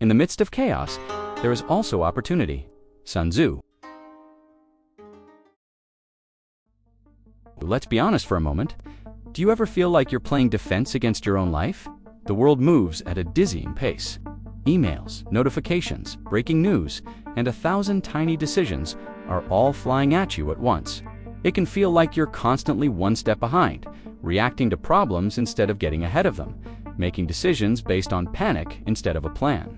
In the midst of chaos, there is also opportunity. Sun Tzu. Let's be honest for a moment. Do you ever feel like you're playing defense against your own life? The world moves at a dizzying pace. Emails, notifications, breaking news, and 1,000 tiny decisions are all flying at you at once. It can feel like you're constantly one step behind, reacting to problems instead of getting ahead of them, making decisions based on panic instead of a plan.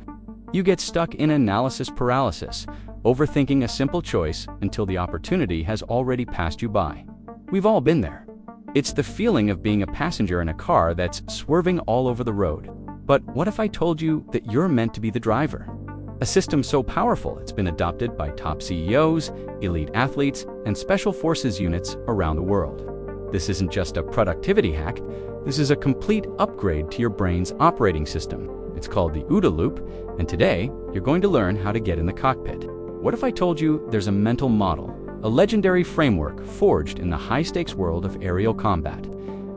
You get stuck in analysis paralysis, overthinking a simple choice until the opportunity has already passed you by. We've all been there. It's the feeling of being a passenger in a car that's swerving all over the road. But what if I told you that you're meant to be the driver? A system so powerful it's been adopted by top CEOs, elite athletes, and special forces units around the world. This isn't just a productivity hack, this is a complete upgrade to your brain's operating system. It's called the OODA Loop, and today you're going to learn how to get in the cockpit. What if I told you there's a mental model, a legendary framework forged in the high-stakes world of aerial combat,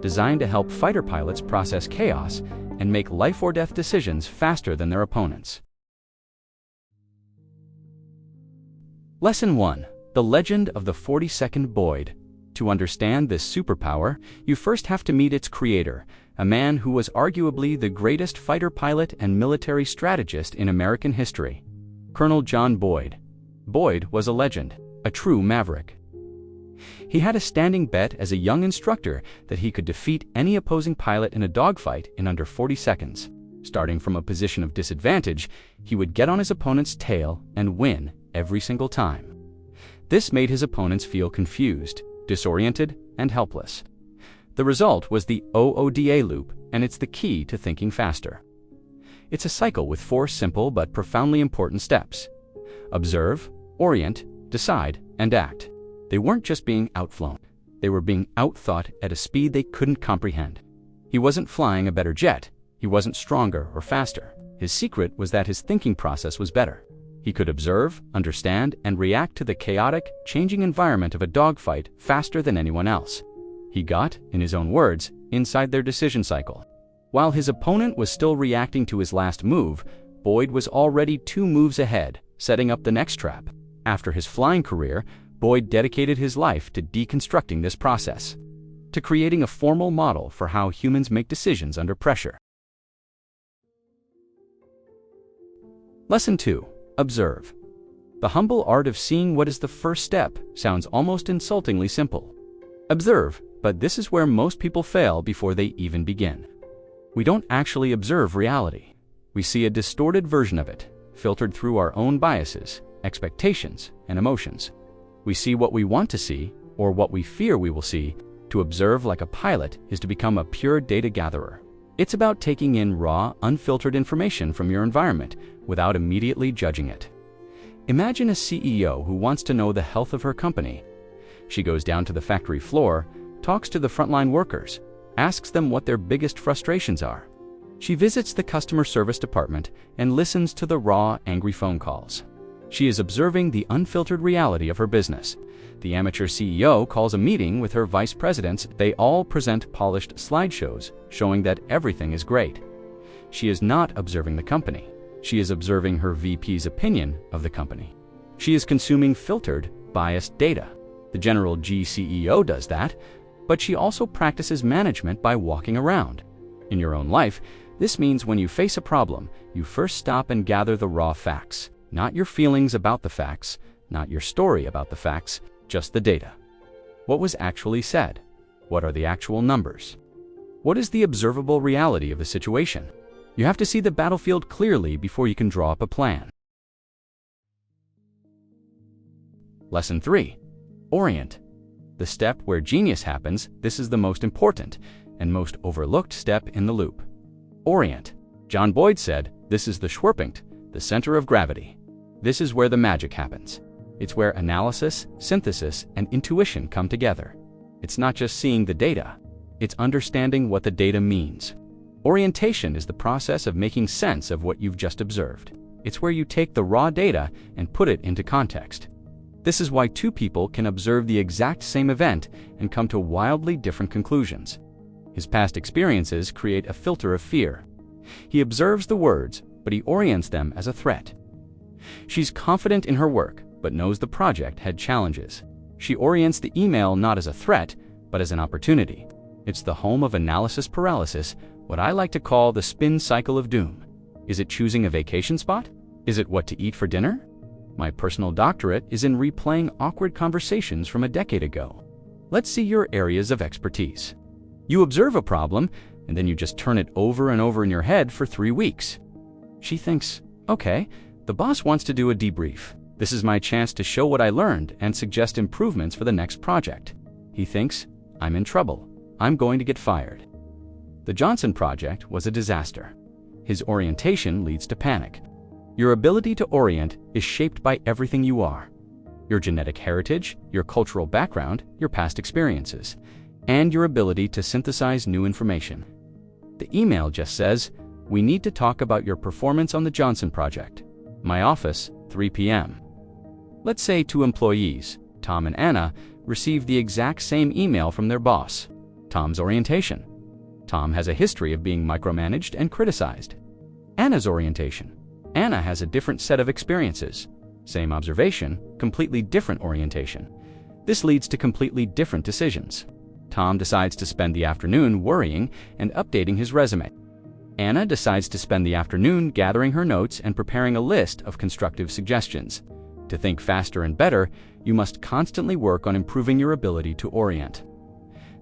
designed to help fighter pilots process chaos and make life-or-death decisions faster than their opponents? Lesson 1. The Legend of the 42nd Boyd. To understand this superpower, you first have to meet its creator, a man who was arguably the greatest fighter pilot and military strategist in American history, Colonel John Boyd. Boyd was a legend, a true maverick. He had a standing bet as a young instructor that he could defeat any opposing pilot in a dogfight in under 40 seconds. Starting from a position of disadvantage, he would get on his opponent's tail and win every single time. This made his opponents feel confused, disoriented, and helpless. The result was the OODA Loop, and it's the key to thinking faster. It's a cycle with 4 simple but profoundly important steps. Observe, orient, decide, and act. They weren't just being outflown. They were being outthought at a speed they couldn't comprehend. He wasn't flying a better jet. He wasn't stronger or faster. His secret was that his thinking process was better. He could observe, understand, and react to the chaotic, changing environment of a dogfight faster than anyone else. He got, in his own words, inside their decision cycle. While his opponent was still reacting to his last move, Boyd was already 2 moves ahead, setting up the next trap. After his flying career, Boyd dedicated his life to deconstructing this process, to creating a formal model for how humans make decisions under pressure. Lesson 2. Observe. The humble art of seeing what is the first step sounds almost insultingly simple. Observe, but this is where most people fail before they even begin. We don't actually observe reality. We see a distorted version of it, filtered through our own biases, expectations, and emotions. We see what we want to see, or what we fear we will see. To observe like a pilot is to become a pure data gatherer. It's about taking in raw, unfiltered information from your environment without immediately judging it. Imagine a CEO who wants to know the health of her company. She goes down to the factory floor, talks to the frontline workers, asks them what their biggest frustrations are. She visits the customer service department and listens to the raw, angry phone calls. She is observing the unfiltered reality of her business. The amateur CEO calls a meeting with her vice presidents. They all present polished slideshows showing that everything is great. She is not observing the company. She is observing her VP's opinion of the company. She is consuming filtered, biased data. The general CEO does that, but she also practices management by walking around. In your own life, this means when you face a problem, you first stop and gather the raw facts. Not your feelings about the facts, not your story about the facts, just the data. What was actually said? What are the actual numbers? What is the observable reality of the situation? You have to see the battlefield clearly before you can draw up a plan. Lesson 3. Orient. The step where genius happens. This is the most important and most overlooked step in the loop. Orient. John Boyd said, "This is the Schwerpunkt, the center of gravity. This is where the magic happens. It's where analysis, synthesis, and intuition come together. It's not just seeing the data, it's understanding what the data means." Orientation is the process of making sense of what you've just observed. It's where you take the raw data and put it into context. This is why 2 people can observe the exact same event and come to wildly different conclusions. His past experiences create a filter of fear. He observes the words, but he orients them as a threat. She's confident in her work, but knows the project had challenges. She orients the email not as a threat, but as an opportunity. It's the home of analysis paralysis, what I like to call the spin cycle of doom. Is it choosing a vacation spot? Is it what to eat for dinner? My personal doctorate is in replaying awkward conversations from a decade ago. Let's see your areas of expertise. You observe a problem, and then you just turn it over and over in your head for 3 weeks. She thinks, okay, the boss wants to do a debrief. This is my chance to show what I learned and suggest improvements for the next project. He thinks, I'm in trouble. I'm going to get fired. The Johnson project was a disaster. His orientation leads to panic. Your ability to orient is shaped by everything you are. Your genetic heritage, your cultural background, your past experiences, and your ability to synthesize new information. The email just says, we need to talk about your performance on the Johnson project. My office, 3 p.m. Let's say 2 employees, Tom and Anna, receive the exact same email from their boss. Tom's orientation. Tom has a history of being micromanaged and criticized. Anna's orientation. Anna has a different set of experiences. Same observation, completely different orientation. This leads to completely different decisions. Tom decides to spend the afternoon worrying and updating his resume. Anna decides to spend the afternoon gathering her notes and preparing a list of constructive suggestions. To think faster and better, you must constantly work on improving your ability to orient.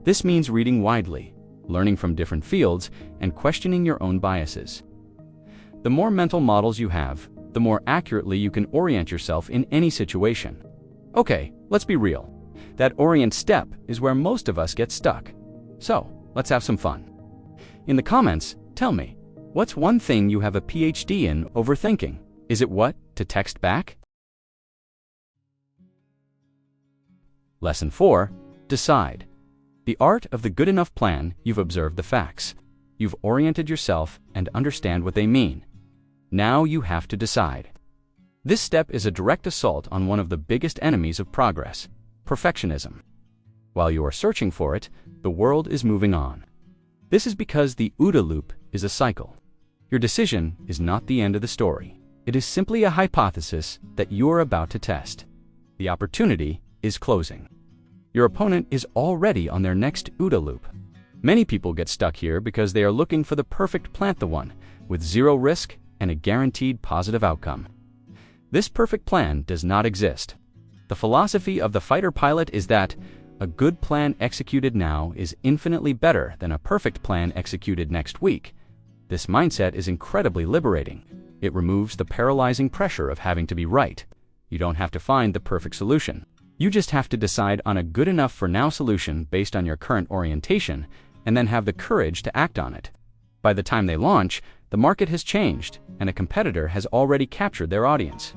This means reading widely, learning from different fields, and questioning your own biases. The more mental models you have, the more accurately you can orient yourself in any situation. Okay, let's be real. That orient step is where most of us get stuck. So, let's have some fun. In the comments, tell me, what's one thing you have a PhD in overthinking? Is it what to text back? Lesson 4. Decide. The art of the good enough plan. You've observed the facts. You've oriented yourself and understand what they mean. Now you have to decide. This step is a direct assault on one of the biggest enemies of progress, perfectionism. While you are searching for it, the world is moving on. This is because the OODA Loop is a cycle. Your decision is not the end of the story. It is simply a hypothesis that you are about to test. The opportunity is closing. Your opponent is already on their next OODA Loop. Many people get stuck here because they are looking for the perfect plant, the one with zero risk and a guaranteed positive outcome. This perfect plan does not exist. The philosophy of the fighter pilot is that a good plan executed now is infinitely better than a perfect plan executed next week. This mindset is incredibly liberating. It removes the paralyzing pressure of having to be right. You don't have to find the perfect solution. You just have to decide on a good enough for now solution based on your current orientation and then have the courage to act on it. By the time they launch, the market has changed and a competitor has already captured their audience.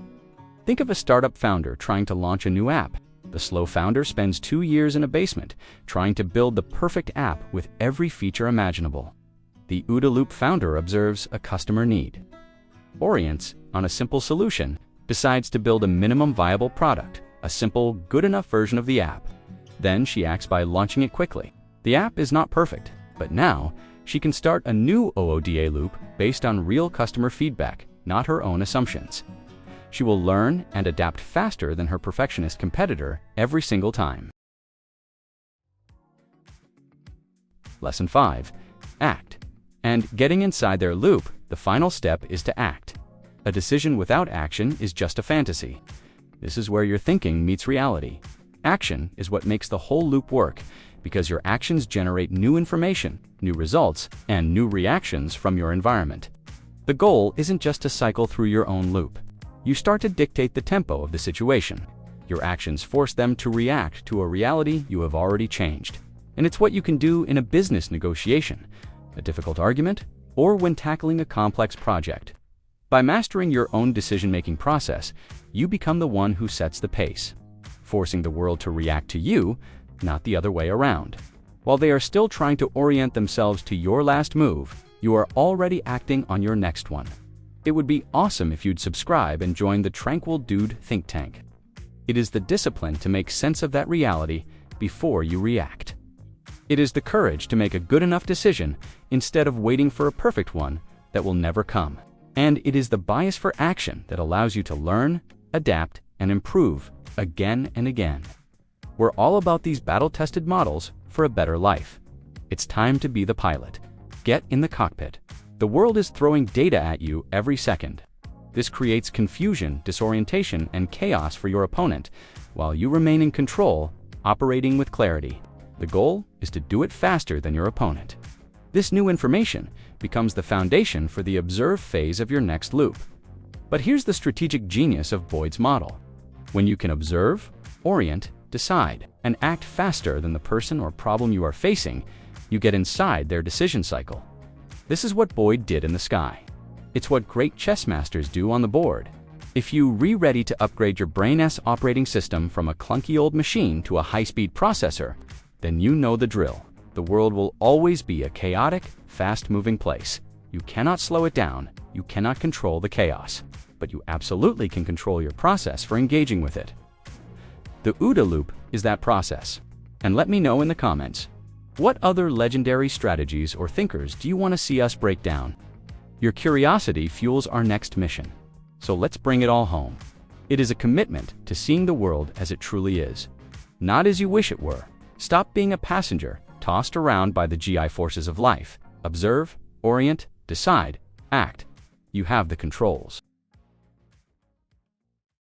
Think of a startup founder trying to launch a new app. The slow founder spends 2 years in a basement trying to build the perfect app with every feature imaginable. The OODA Loop founder observes a customer need, orients on a simple solution, decides to build a minimum viable product, a simple, good enough version of the app. Then she acts by launching it quickly. The app is not perfect, but now she can start a new OODA loop based on real customer feedback, not her own assumptions. She will learn and adapt faster than her perfectionist competitor every single time. Lesson 5. Act. And getting inside their loop, the final step is to act. A decision without action is just a fantasy. This is where your thinking meets reality. Action is what makes the whole loop work, because your actions generate new information, new results, and new reactions from your environment. The goal isn't just to cycle through your own loop. You start to dictate the tempo of the situation. Your actions force them to react to a reality you have already changed. And it's what you can do in a business negotiation, a difficult argument, or when tackling a complex project. By mastering your own decision-making process, you become the one who sets the pace, forcing the world to react to you, not the other way around. While they are still trying to orient themselves to your last move, you are already acting on your next one. It would be awesome if you'd subscribe and join the Tranquil Dude think tank. It is the discipline to make sense of that reality before you react. It is the courage to make a good enough decision instead of waiting for a perfect one that will never come. And it is the bias for action that allows you to learn, adapt, and improve again and again. We're all about these battle-tested models for a better life. It's time to be the pilot. Get in the cockpit. The world is throwing data at you every second. This creates confusion, disorientation, and chaos for your opponent, while you remain in control, operating with clarity. The goal is to do it faster than your opponent. This new information becomes the foundation for the observe phase of your next loop. But here's the strategic genius of Boyd's model. When you can observe, orient, decide, and act faster than the person or problem you are facing, you get inside their decision cycle. This is what Boyd did in the sky. It's what great chess masters do on the board. If you ready to upgrade your brain's operating system from a clunky old machine to a high-speed processor, then you know the drill. The world will always be a chaotic, fast-moving place. You cannot slow it down, you cannot control the chaos, but you absolutely can control your process for engaging with it. The OODA Loop is that process. And let me know in the comments, what other legendary strategies or thinkers do you want to see us break down? Your curiosity fuels our next mission. So let's bring it all home. It is a commitment to seeing the world as it truly is, not as you wish it were. Stop being a passenger, tossed around by the GI forces of life. Observe, orient, decide, act. You have the controls.